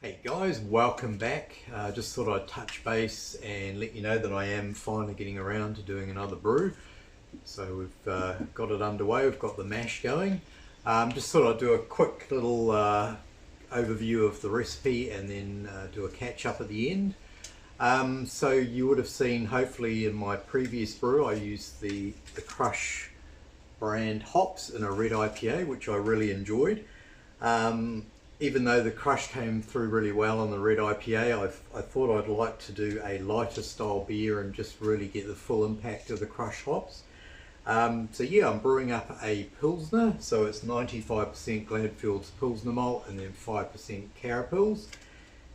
Hey guys, welcome back. Just thought I'd touch base and let you know that I am finally getting around to doing another brew. So we've got it underway, we've got the mash going. Just thought I'd do a quick little overview of the recipe and then do a catch up at the end. So you would have seen hopefully in my previous brew I used the Krush brand hops in a red IPA, which I really enjoyed. Even though the Krush came through really well on the red IPA, I thought I'd like to do a lighter style beer and just really get the full impact of the Krush hops. So yeah, I'm brewing up a Pilsner, so it's 95% Gladfield Pilsner malt and then 5% CaraPils.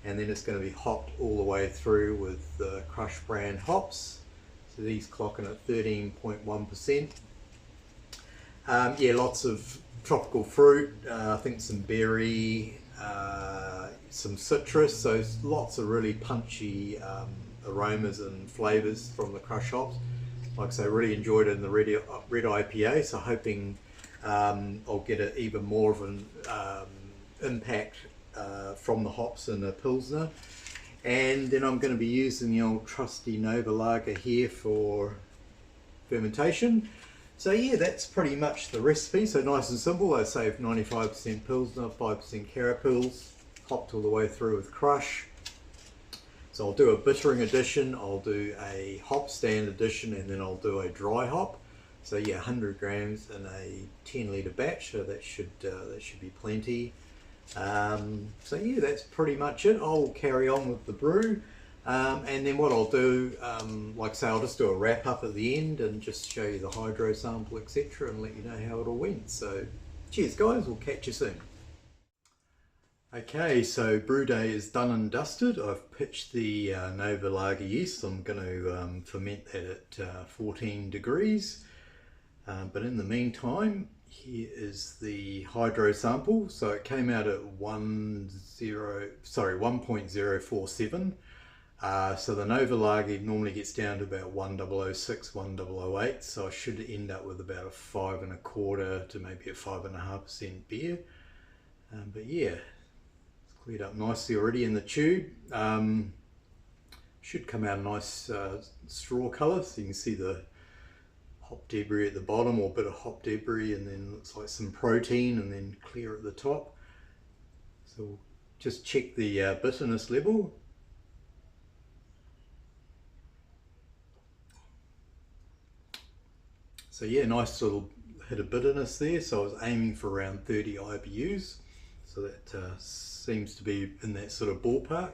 And then it's going to be hopped all the way through with the Krush brand hops. So these clocking at 13.1%. Yeah, lots of tropical fruit, I think some berry, some citrus, so lots of really punchy aromas and flavours from the Krush hops. Like I say, really enjoyed it in the red IPA, so hoping I'll get even more of an impact from the hops in the Pilsner. And then I'm going to be using the old trusty Novalager here for fermentation. So yeah, that's pretty much the recipe. So nice and simple. I saved 95% Pilsner, 5% CaraPils, hopped all the way through with Krush. So I'll do a bittering addition, I'll do a hopstand addition, and then I'll do a dry hop. So yeah, 100 grams in a 10-litre batch, so that should be plenty. So yeah, that's pretty much it. I'll carry on with the brew. And then what I'll do, like I say, I'll just do a wrap up at the end and just show you the hydro sample, etc., and let you know how it all went. So cheers guys, we'll catch you soon. Okay, so brew day is done and dusted. I've pitched the Novalager yeast. I'm going to ferment that at 14 degrees. But in the meantime, here is the hydro sample. So it came out at 1.047. So the Novalager normally gets down to about 1006, 1008, so I should end up with about a 5.25 to maybe a 5.5% beer. But yeah, it's cleared up nicely already in the tube. Should come out a nice straw colour, so you can see the hop debris at the bottom, or a bit of hop debris, and then looks like some protein, and then clear at the top. So we'll just check the bitterness level. So yeah, nice little hit of bitterness there. So I was aiming for around 30 IBUs. So that seems to be in that sort of ballpark.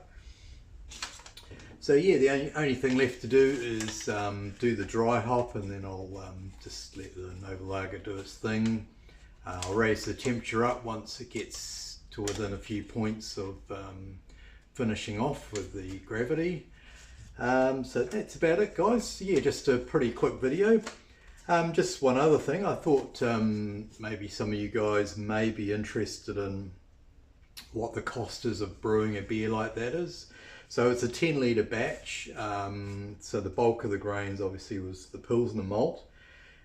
So yeah, the only thing left to do is do the dry hop, and then I'll just let the Novalager do its thing. I'll raise the temperature up once it gets to within a few points of finishing off with the gravity. So that's about it guys. So yeah, just a pretty quick video. Just one other thing, I thought maybe some of you guys may be interested in what the cost is of brewing a beer like that is. So it's a 10-litre batch, so the bulk of the grains obviously was the Pilsner malt.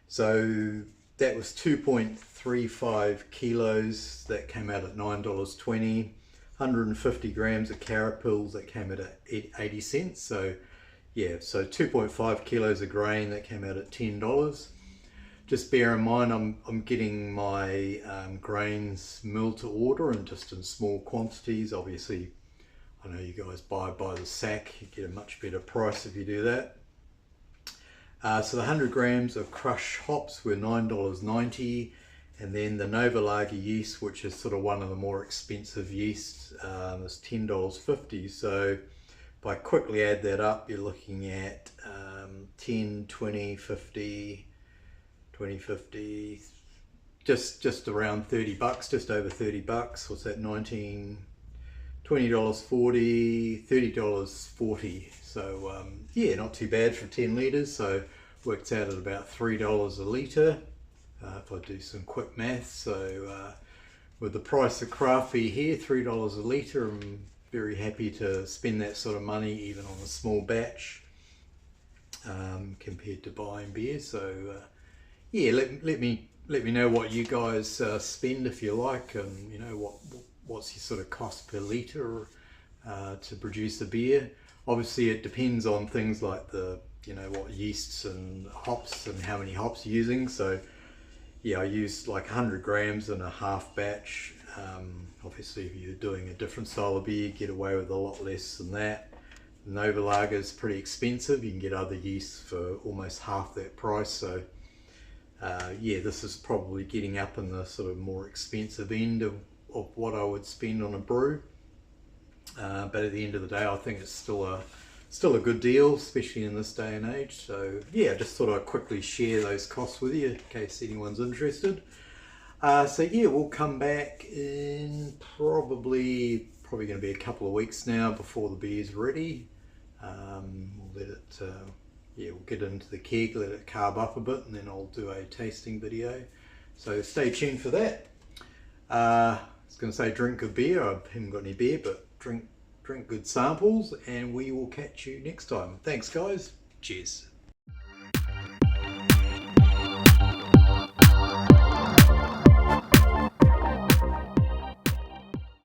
So that was 2.35 kilos, that came out at $9.20. 150 grams of CaraPils, that came out at 80 cents. So yeah, so 2.5 kilos of grain, that came out at $10. Just bear in mind, I'm getting my grains milled to order and just in small quantities. Obviously, I know you guys buy by the sack, you get a much better price if you do that. So the 100 grams of Krush hops were $9.90, and then the Novalager yeast, which is sort of one of the more expensive yeasts, is $10.50. So if I quickly add that up, you're looking at 10, 20, 50, 20, 50, just around 30 bucks, just over 30 bucks. What's that, $19, $20.40, $30.40. So yeah, not too bad for 10 litres. So works out at about $3 a litre if I do some quick math. So with the price of craft beer here, $3 a litre, I'm very happy to spend that sort of money even on a small batch compared to buying beer. So yeah, let me know what you guys spend if you like, and you know what's your sort of cost per litre to produce a beer. Obviously it depends on things like the, what yeasts and hops and how many hops you're using. So yeah, I used like 100 grams in a half batch. Obviously if you're doing a different style of beer, you get away with a lot less than that. Novalager is pretty expensive. You can get other yeasts for almost half that price. So yeah, this is probably getting up in the sort of more expensive end of what I would spend on a brew. But at the end of the day, I think it's still a good deal, especially in this day and age. So yeah, just thought I'd quickly share those costs with you in case anyone's interested. So yeah, we'll come back in probably going to be a couple of weeks now before the beer's ready. We'll let it, yeah, we'll get it into the keg, let it carb up a bit, and then I'll do a tasting video. So stay tuned for that. I was going to say drink good beer. I haven't got any beer, but drink good samples, and we will catch you next time. Thanks guys. Cheers.